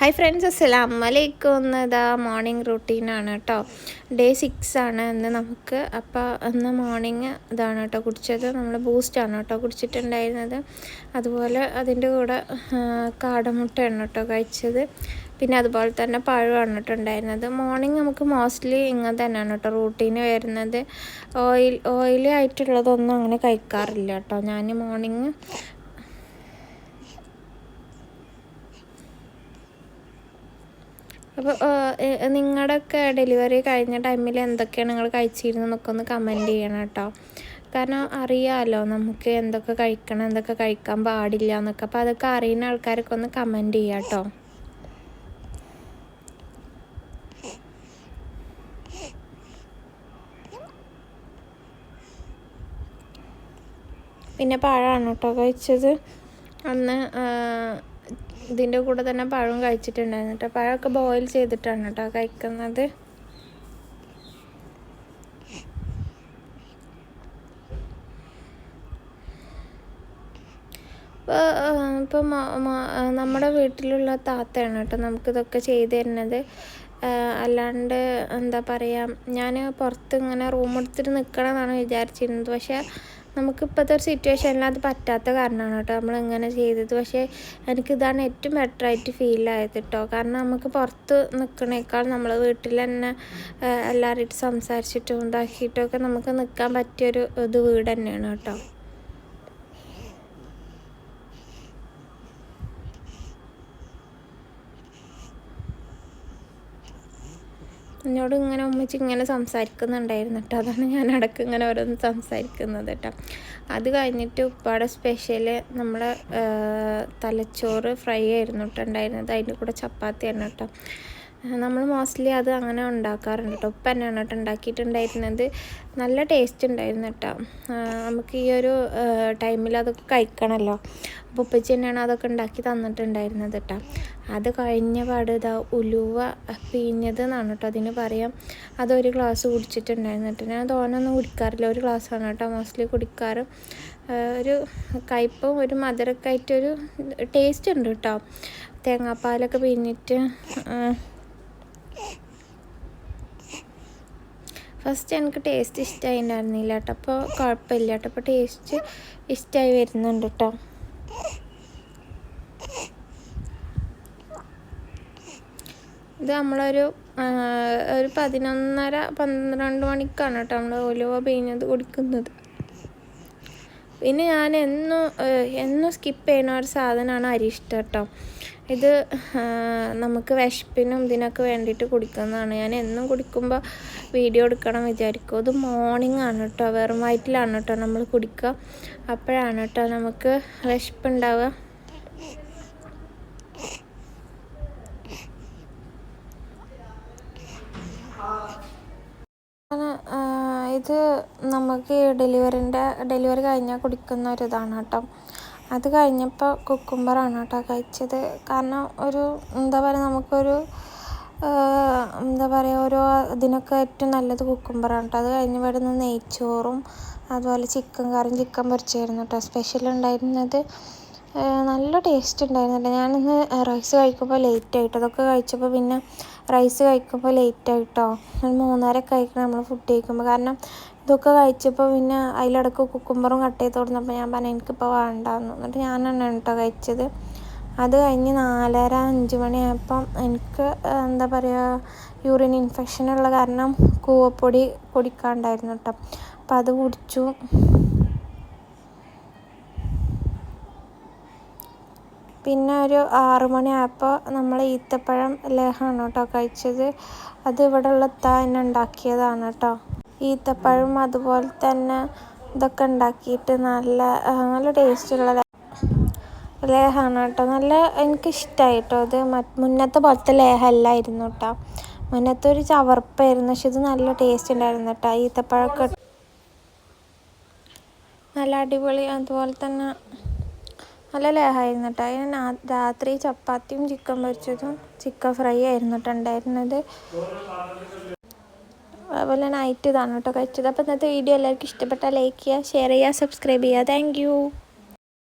Hi friends, അസ്സലാമലൈക്കും. ഇതാ morning റൂട്ടീനാണ് കേട്ടോ. ഡേ 6 ആണ് ഇന്ന് നമുക്ക്. അപ്പോൾ ഇന്ന് മോർണിംഗ് ഇതാണ് കേട്ടോ കുടിച്ചത്. നമ്മൾ ബൂസ്റ്റാണ് കേട്ടോ കുടിച്ചിട്ടുണ്ടായിരുന്നത്. അതുപോലെ അതിൻ്റെ കൂടെ കാടമുട്ടയാണ് കേട്ടോ കഴിച്ചത്. പിന്നെ അതുപോലെ തന്നെ പഴമാണ് കേട്ടോ ഉണ്ടായിരുന്നത്. മോർണിംഗ് നമുക്ക് മോസ്റ്റ്ലി ഇങ്ങനെ തന്നെയാണ് കേട്ടോ റൂട്ടീന് വരുന്നത്. ഓയിലി ആയിട്ടുള്ളതൊന്നും അങ്ങനെ കഴിക്കാറില്ല കേട്ടോ ഞാൻ മോർണിംഗ്. അപ്പോൾ നിങ്ങളുടെയൊക്കെ ഡെലിവറി കഴിഞ്ഞ ടൈമിൽ എന്തൊക്കെയാണ് നിങ്ങൾ കഴിച്ചിരുന്നതെന്നൊക്കെ ഒന്ന് കമൻറ്റ് ചെയ്യണം കേട്ടോ. കാരണം അറിയാമല്ലോ നമുക്ക് എന്തൊക്കെ കഴിക്കണം, എന്തൊക്കെ കഴിക്കാൻ പാടില്ല എന്നൊക്കെ. അപ്പോൾ അതൊക്കെ അറിയുന്ന ആൾക്കാരൊക്കെ ഒന്ന് കമൻറ്റ് ചെയ്യാം കേട്ടോ. പിന്നെ പഴമാണ് കേട്ടോ കഴിച്ചത്. അന്ന് ഇതിൻ്റെ കൂടെ തന്നെ പഴം കഴിച്ചിട്ടുണ്ടായിരുന്നു കേട്ടോ. പഴമൊക്കെ ബോയിൽ ചെയ്തിട്ടാണ് കേട്ടോ കഴിക്കുന്നത്. ഇപ്പോൾ നമ്മുടെ വീട്ടിലുള്ള താത്തയാണ് കേട്ടോ നമുക്കിതൊക്കെ ചെയ്ത് തരുന്നത്. അല്ലാണ്ട് എന്താ പറയുക, ഞാൻ പുറത്ത് ഇങ്ങനെ റൂം എടുത്തിട്ട് നിൽക്കണമെന്നാണ് വിചാരിച്ചിരുന്നത്. പക്ഷേ നമുക്കിപ്പോഴത്തെ ഒരു സിറ്റുവേഷനിൽ അത് പറ്റാത്ത കാരണമാണ് കേട്ടോ നമ്മളിങ്ങനെ ചെയ്തത്. പക്ഷേ എനിക്കിതാണ് ഏറ്റവും ബെറ്ററായിട്ട് ഫീലായത് കേട്ടോ. കാരണം നമുക്ക് പുറത്ത് നിൽക്കണേക്കാൾ നമ്മൾ വീട്ടിൽ തന്നെ എല്ലാവരുമായിട്ട് സംസാരിച്ചിട്ടും ഇതാക്കിയിട്ടും ഒക്കെ നമുക്ക് നിൽക്കാൻ പറ്റിയൊരു വീട് തന്നെയാണ് കേട്ടോ. എന്നോട് ഇങ്ങനെ ഉമ്മച്ചി ഇങ്ങനെ സംസാരിക്കുന്നുണ്ടായിരുന്നു കേട്ടോ. അതാണ് ഞാൻ ഇടയ്ക്ക് ഇങ്ങനെ ഓരോന്ന് സംസാരിക്കുന്നത് കേട്ടോ. അത് കഴിഞ്ഞിട്ട് ഉപ്പാടെ സ്പെഷ്യൽ നമ്മളെ തലച്ചോറ് ഫ്രൈ ആയിരുന്നു കേട്ടോ ഉണ്ടായിരുന്നത്. അതിൻ്റെ കൂടെ ചപ്പാത്തിയാണ് കേട്ടോ. നമ്മൾ മോസ്റ്റ്ലി അത് അങ്ങനെ ഉണ്ടാക്കാറുണ്ട് കേട്ടോ. ഉപ്പ തന്നെയാണ് കേട്ടോ ഉണ്ടാക്കിയിട്ടുണ്ടായിരുന്നത്. നല്ല ടേസ്റ്റ് ഉണ്ടായിരുന്നു കേട്ടോ. നമുക്ക് ഈ ഒരു ടൈമിൽ അതൊക്കെ കഴിക്കണമല്ലോ. അപ്പോൾ ഉപ്പച്ചി തന്നെയാണ് അതൊക്കെ ഉണ്ടാക്കി തന്നിട്ടുണ്ടായിരുന്നത് കേട്ടോ. അത് കഴിഞ്ഞ പാട് ഇതാ ഉലുവ പിഴിഞ്ഞത് എന്നാണ് കേട്ടോ അതിന് പറയാം. അതൊരു ഗ്ലാസ് കുടിച്ചിട്ടുണ്ടായിരുന്നു കേട്ടോ. ഞാൻ തോനൊന്നും കുടിക്കാറില്ല, ഒരു ഗ്ലാസ്സാണ് കേട്ടോ മോസ്റ്റ്ലി കുടിക്കാറ്. ഒരു കയ്പും ഒരു മധുരമൊക്കെ ആയിട്ടൊരു ടേസ്റ്റ് ഉണ്ട് കേട്ടോ. തേങ്ങാപ്പാലൊക്കെ പിഴിഞ്ഞിട്ട് ഫസ്റ്റ് എനിക്ക് ടേസ്റ്റ് ഇഷ്ടമായി ഉണ്ടായിരുന്നില്ല കേട്ടോ. അപ്പോൾ കുഴപ്പമില്ല കേട്ടോ. അപ്പോൾ ടേസ്റ്റ് ഇഷ്ടമായി വരുന്നുണ്ട് കേട്ടോ. ഇത് നമ്മളൊരു 11:30-12 മണിക്കാണ് കേട്ടോ നമ്മൾ ഉലുവ പിഴിഞ്ഞത് കുടിക്കുന്നത്. പിന്നെ ഞാൻ എന്നും സ്കിപ്പ് ചെയ്യുന്ന ഒരു സാധനമാണ് അരിഷ്ടം കേട്ടോ. ഇത് നമുക്ക് വിശപ്പിനും ഇതിനൊക്കെ വേണ്ടിയിട്ട് കുടിക്കുന്നതാണ്. ഞാൻ എന്നും കുടിക്കുമ്പോൾ വീഡിയോ എടുക്കണം വിചാരിക്കും. ഇത് മോർണിംഗ് ആണ് കേട്ടോ, വെറും വയറ്റിലാണ് കേട്ടോ നമ്മൾ കുടിക്കുക. അപ്പോഴാണ് കേട്ടോ നമുക്ക് വിശപ്പുണ്ടാവുക. ഇത് നമുക്ക് ഡെലിവറി കഴിഞ്ഞാൽ കുടിക്കുന്ന ഒരിതാണ് കേട്ടോ. അത് കഴിഞ്ഞപ്പോൾ കുക്കുംബറാണ് കേട്ടോ കഴിച്ചത്. കാരണം എന്താ പറയുക, നമുക്കൊരു എന്താ പറയുക, ഓരോ ഇതിനൊക്കെ ഏറ്റവും നല്ലത് കുക്കുംബറാണ് കേട്ടോ. അത് കഴിഞ്ഞ് വരുന്ന നെയ്ച്ചോറും അതുപോലെ ചിക്കൻ കറിയും ചിക്കൻ പൊരിച്ചായിരുന്നു കേട്ടോ സ്പെഷ്യൽ ഉണ്ടായിരുന്നത്. നല്ല ടേസ്റ്റ് ഉണ്ടായിരുന്നില്ല. ഞാനിന്ന് റൈസ് കഴിക്കുമ്പോൾ ലേറ്റായിട്ടോ. അതൊക്കെ കഴിച്ചപ്പോൾ പിന്നെ റൈസ് കഴിക്കുമ്പോൾ ലേറ്റായിട്ടോ. 3:30 കഴിക്കണം നമ്മൾ ഫുഡ് കഴിക്കുമ്പോൾ. കാരണം ഇതൊക്കെ കഴിച്ചപ്പോൾ പിന്നെ അതിലിടക്ക് കുക്കുംബറും കട്ട് ചെയ്ത് കൊടുത്തപ്പോൾ ഞാൻ പറഞ്ഞു എനിക്കിപ്പോൾ വേണ്ടാന്ന്. എന്നിട്ട് ഞാനാണ് കേട്ടോ കഴിച്ചത്. അത് കഴിഞ്ഞ് 4:30-5 മണിയായപ്പം എനിക്ക് എന്താ പറയുക, യൂറിൻ ഇൻഫെക്ഷനുള്ള കാരണം കൂവപ്പൊടി കുടിക്കാണ്ടായിരുന്നു കേട്ടോ. അപ്പം അത് കുടിച്ചു. പിന്നെ ഒരു 6 മണിയായപ്പോൾ നമ്മൾ ഈത്തപ്പഴം ലേഹമാണ് കേട്ടോ കഴിച്ചത്. അത് ഇവിടെ ഉള്ള തന്നെ ഉണ്ടാക്കിയതാണ് കേട്ടോ. ഈത്തപ്പഴം അതുപോലെ തന്നെ ഇതൊക്കെ ഉണ്ടാക്കിയിട്ട് നല്ല ടേസ്റ്റുള്ള ലേഹമാണ് കേട്ടോ. എനിക്കിഷ്ടമായി കേട്ടോ. ഇത് മുന്നത്തെ പോലത്തെ ലേഹമല്ലായിരുന്നു കേട്ടോ. മുന്നത്തെ ഒരു ചവർപ്പായിരുന്നു, പക്ഷെ ഇത് നല്ല ടേസ്റ്റ് ഉണ്ടായിരുന്നു കേട്ടോ. ഈത്തപ്പഴമൊക്കെ നല്ല അടിപൊളി, അതുപോലെ തന്നെ നല്ല ലേഹമായിരുന്നു കേട്ടോ. അതിന് രാത്രി ചപ്പാത്തിയും ചിക്കൻ പൊരിച്ചതും ചിക്കൻ ഫ്രൈ ആയിരുന്നു കേട്ടോ ഉണ്ടായിരുന്നത്. അതുപോലെ നൈറ്റ് ഇതാണ് കേട്ടോ കഴിച്ചത്. അപ്പോൾ ഇന്നത്തെ വീഡിയോ എല്ലാവർക്കും ഇഷ്ടപ്പെട്ടാൽ ലൈക്ക് ചെയ്യുക, ഷെയർ ചെയ്യുക, സബ്സ്ക്രൈബ് ചെയ്യുക. Thank you.